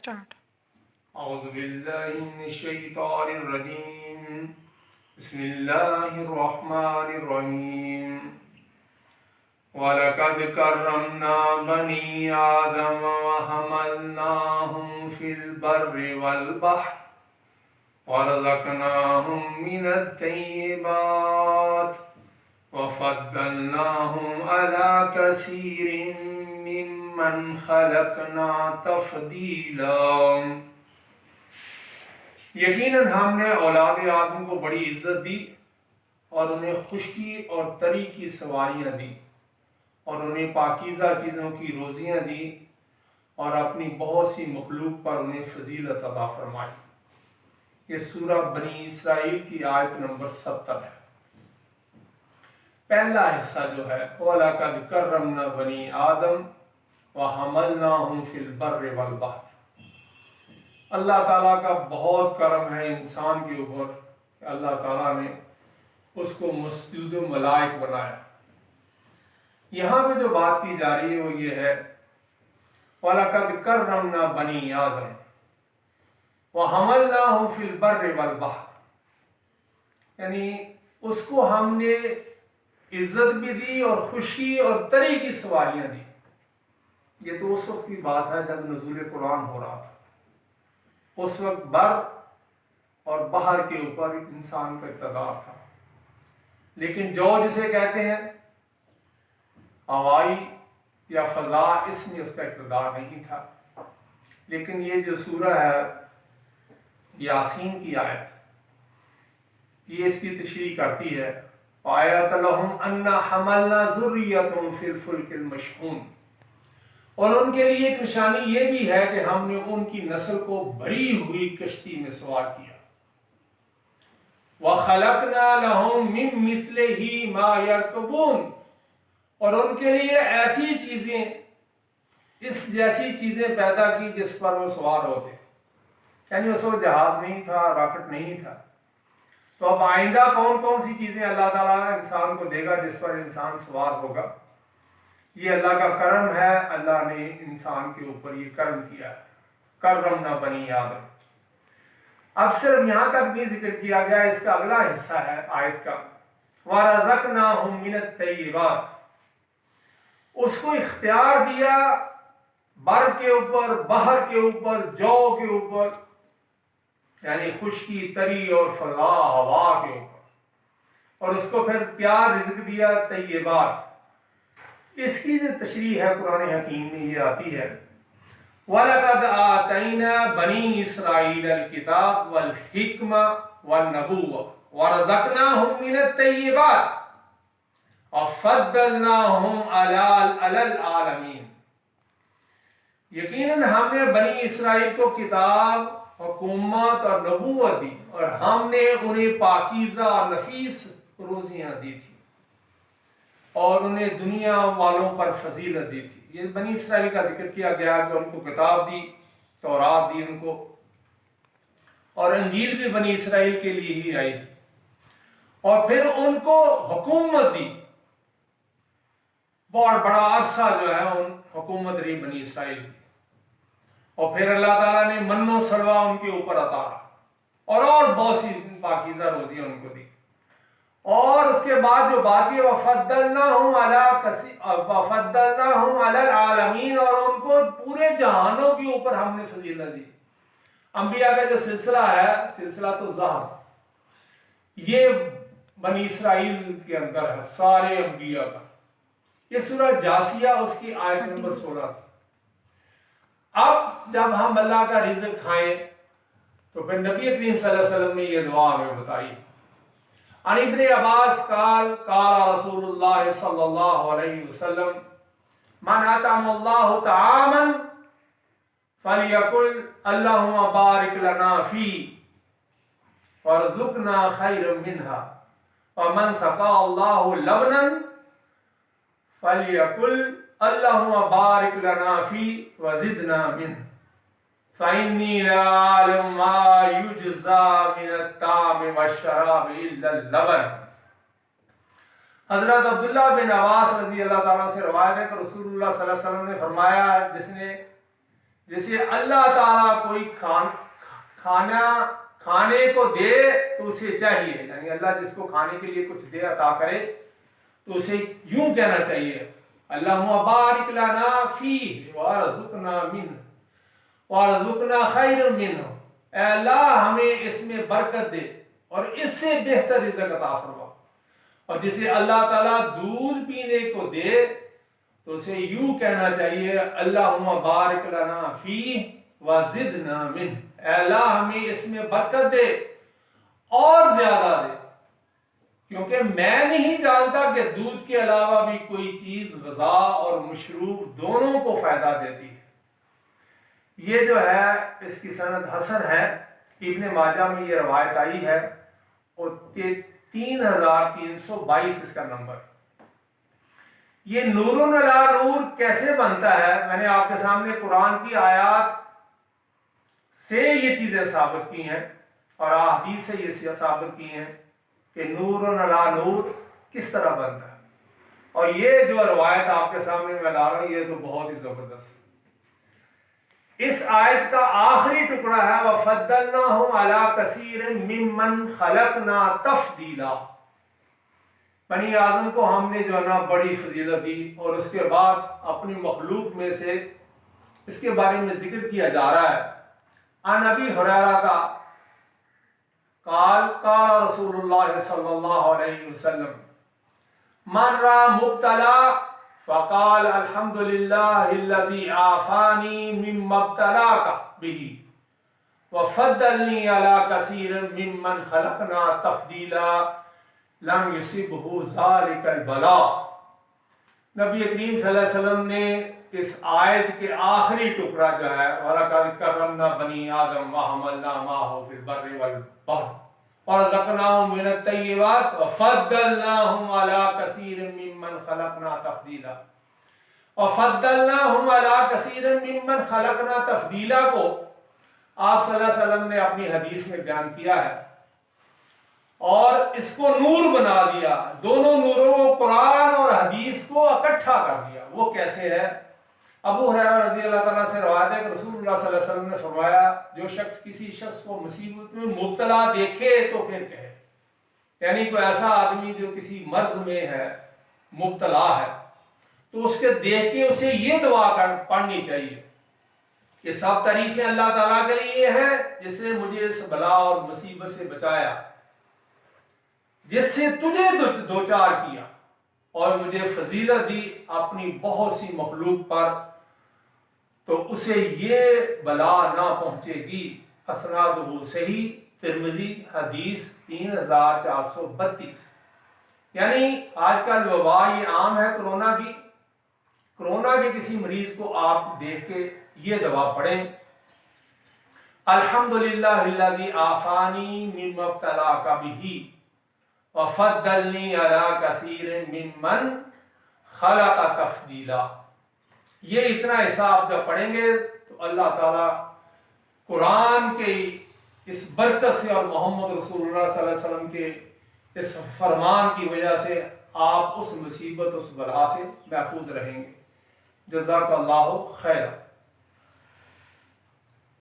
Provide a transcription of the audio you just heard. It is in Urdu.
Start. أعوذ بالله من الشيطان الرجيم بسم الله الرحمن الرحيم وَلَقَدْ كَرَّمْنَا بَنِي آدَمَ وَحَمَلْنَاهُمْ فِي الْبَرِّ وَالْبَحْرِ وَرَزَقْنَاهُمْ مِنَ الطَّيِّبَاتِ وَفَضَّلْنَاهُمْ عَلَى كَثِيرٍ مِّمَّنْ خَلَقْنَا تَفْضِيلًا۔ یقیناً ہم نے اولاد آدم کو بڑی عزت دی اور انہیں خشکی اور تری کی سواریاں دی اور انہیں پاکیزہ چیزوں کی روزیاں دی اور اپنی بہت سی مخلوق پر انہیں فضیلت عطا فرمائی۔ یہ سورہ بنی اسرائیل کی آیت نمبر 70 ہے۔ پہلا حصہ جو ہے وَلَقَدْ كَرَّمْنَا بَنِي آدَمَ وَحَمَلْنَاهُمْ فِي الْبَرِّ وَالْبَحْرِ، اللہ تعالیٰ کا بہت کرم ہے انسان کے اوپر کہ اللہ تعالیٰ نے اس کو مسجود ملائک بنایا۔ یہاں پہ جو بات کی جا رہی ہے وہ یہ ہے وَلَقَدْ كَرَّمْنَا بَنِي آدَمَ وَحَمَلْنَاهُمْ فِي الْبَرِّ وَالْبَحْرِ، یعنی اس کو ہم نے عزت بھی دی اور خوشی اور تری کی سواریاں دی۔ یہ تو اس وقت کی بات ہے جب نزول قرآن ہو رہا تھا۔ اس وقت بر اور بحر کے اوپر انسان کا اقتدار تھا، لیکن جو جسے کہتے ہیں ہوائی یا فضا، اس میں اس کا اقتدار نہیں تھا۔ لیکن یہ جو سورہ ہے یاسین کی آیت، یہ اس کی تشریح کرتی ہے آیات لہم انا حملنا ذریتہم فی الفلک المشحون، اور ان کے لیے ایک نشانی یہ بھی ہے کہ ہم نے ان کی نسل کو بھری ہوئی کشتی میں سوار کیا۔ وَخَلَقْنَا لَهُم مِّن مِّثْلِهِ مَا يَرْكَبُونَ، اور ان کے لیے ایسی چیزیں، اس جیسی چیزیں پیدا کی جس پر وہ سوار ہوتے، یعنی اس وقت جہاز نہیں تھا، راکٹ نہیں تھا۔ تو اب آئندہ کون کون سی چیزیں اللہ تعالیٰ انسان کو دے گا جس پر انسان سوار ہوگا؟ یہ اللہ کا کرم ہے، اللہ نے انسان کے اوپر یہ کرم کیا ہے۔ کرمنا بنی آدم، اب صرف یہاں تک بھی ذکر کیا گیا، اس کا اگلا حصہ ہے آیت کا وَرَزَقْنَاهُم مِّنَ الطَّيِّبَاتِ، اس کو اختیار دیا بر کے اوپر، بحر کے اوپر، جو کے اوپر، یعنی خشکی، تری اور فضا، ہوا کے اوپر، اور اس کو پھر پیار رزق دیا طیبات۔ اس کی جو تشریح ہے قرآن حکیم میں یہ آتی ہے وَلَقَدْ آتَيْنَا بَنِي إِسْرَائِيلَ الْكِتَابَ وَالْحِكْمَةَ وَالنَّبُوَّةَ وَرَزَقْنَاهُم مِّنَ الطَّيِّبَاتِ وَفَضَّلْنَاهُمْ عَلَى الْعَالَمِينَ، یقیناً ہم نے بنی اسرائیل کو کتاب، حکومت اور نبوت دی، اور ہم نے انہیں پاکیزہ اور نفیس روزیاں دی تھی اور انہیں دنیا والوں پر فضیلت دی تھی۔ یہ بنی اسرائیل کا ذکر کیا گیا کہ ان کو کتاب دی، تورات دی ان کو، اور انجیل بھی بنی اسرائیل کے لیے ہی آئی تھی، اور پھر ان کو حکومت دی۔ بہت بڑا عرصہ جو ہے ان حکومت رہی بنی اسرائیل کی، اور پھر اللہ تعالیٰ نے من و سلوہ ان کے اوپر عطا اور بہت سی پاکیزہ روزیاں ان کو دی۔ اور اس کے بعد جو بات ہے وَفَضَّلْنَاهُمْ عَلَى الْعَالَمِينَ، اور ان کو پورے جہانوں کے اوپر ہم نے فضیلت دی۔ انبیاء کا جو سلسلہ ہے، سلسلہ تو ظہر، یہ بنی اسرائیل کے اندر ہے سارے انبیاء کا۔ یہ سورہ جاسیہ اس کی آیت نمبر 16 تھی۔ اب جب ہم اللہ کا رزق کھائیں تو پھر نبی کریم صلی اللہ علیہ وسلم نے یہ دعا ہمیں بتائی۔ عن ابن عباس قال قال رسول اللہ صلی اللہ علیہ وسلم من اطعم اللہ طعاما فلیقل اللہم بارک لنا فی وارزقنا خیرا منها ومن سقا اللہ لبنا فلیقل اللہم بارک لنا فی وزدنا منه فإني لا أعلم ما يجزى من الطعام والشراب إلا اللبن۔ حضرت عبداللہ بن عباس رضی اللہ تعالیٰ سے روایت ہے کہ رسول اللہ صلی اللہ علیہ وسلم نے فرمایا جیسے اللہ تعالیٰ کوئی کھانے کو دے تو اسے چاہیے، یعنی اللہ جس کو کھانے کے لیے کچھ دے عطا کرے تو اسے یوں کہنا چاہیے اللہم بارک لنا فیہ وارزقنا منہ وارزقنا خیر منہ، اے اللہ ہمیں اس میں برکت دے اور اس سے بہتر رزق عطا فرما۔ اور جسے اللہ تعالیٰ دودھ پینے کو دے تو اسے یوں کہنا چاہیے اللہم بارک لنا فیہ وزدنا منہ، اے اللہ ہمیں اس میں برکت دے اور زیادہ دے، کیونکہ میں نہیں جانتا کہ دودھ کے علاوہ بھی کوئی چیز غذا اور مشروب دونوں کو فائدہ دیتی ہے۔ یہ جو ہے اس کی سند حسن ہے، ابن ماجہ میں یہ روایت آئی ہے اور 3322 اس کا نمبر۔ یہ نور علی نور کیسے بنتا ہے؟ میں نے آپ کے سامنے قرآن کی آیات سے یہ چیزیں ثابت کی ہیں اور احادیث سے یہ ثابت کی ہیں کہ نور علی نور کس طرح بنتا ہے، اور یہ جو روایت آپ کے سامنے میں لا رہا ہوں یہ تو بہت ہی زبردست ہے۔ اس آیت کا آخری ٹکڑا ہے وَفَضَّلْنَاهُمْ عَلَىٰ كَثِيرٍ مِّمَّنْ خَلَقْنَا تَفْضِيلًا، بنی آدم کو ہم نے جو ہے نا بڑی فضیلت دی، اور اس کے بعد اپنی مخلوق میں سے اس کے بارے میں ذکر کیا جا رہا ہے۔ عن ابی ہریرہ قال قال رسول اللہ صلی اللہ علیہ وسلم من را مبتلا فقال الحمد للہ الذی عافانی مما ابتلاک به وفضلنی علی کثیر ممن خلقنا تفضیلا لم یصبہ ذلک البلاء۔ نبی کریم صلی اللہ علیہ وسلم نے اس آیت کے آخری ٹکڑا جو ہے وَلَقَدْ كَرَّمْنَا بَنِي آدَمَ وَحَمَلْنَا مَعَهُمْ فِي الْبَرِّ وَالْبَحْرِ وَرَزَقْنَاهُم مِّنَ الطَّيِّبَاتِ وَفَضَّلْنَاهُمْ عَلَىٰ كَثِيرٍ مِّمَّنْ خَلَقْنَا تَفْضِيلًا۔ وَفَضَّلْنَاهُمْ عَلَىٰ كَثِيرٍ مِّمَّنْ خَلَقْنَا تَفْضِيلًا کو آپ صلی اللہ علیہ وسلم نے اپنی حدیث میں بیان کیا ہے اور اس کو نور بنا دیا، دونوں نوروں کو قرآن اور حدیث کو اکٹھا کر دیا۔ وہ کیسے ہے؟ ابو ہریرہ رضی اللہ تعالیٰ سے روایت ہے کہ رسول اللہ صلی اللہ علیہ وسلم نے فرمایا جو شخص کسی شخص کو مصیبت میں مبتلا دیکھے تو پھر کہے، یعنی کوئی ایسا آدمی جو کسی مرض میں ہے، مبتلا ہے، تو اس کے دیکھ کے اسے یہ دعا پڑھنی چاہیے کہ سب تعریفیں اللہ تعالیٰ کے لیے ہیں جس نے مجھے اس بلا اور مصیبت سے بچایا، جس سے تجھے دوچار کیا اور مجھے فضیلت دی اپنی بہت سی مخلوق پر، تو اسے یہ بلا نہ پہنچے گی۔ اسنادہ صحیح، ترمذی، حدیث 3432۔ یعنی آج کل وبا یہ عام ہے کرونا کے کسی مریض کو آپ دیکھ کے یہ دعا پڑھیں الحمدللہ الذی عافانی مما ابتلاک بہ وفضلنی علی کثیر ممن خلق تفضیلا۔ یہ اتنا حصہ آپ جب پڑھیں گے تو اللہ تعالیٰ قرآن کے اس برکت سے اور محمد رسول اللہ صلی اللہ علیہ وسلم کے اس فرمان کی وجہ سے آپ اس مصیبت اس بلا سے محفوظ رہیں گے۔ جزاک اللہ خیر۔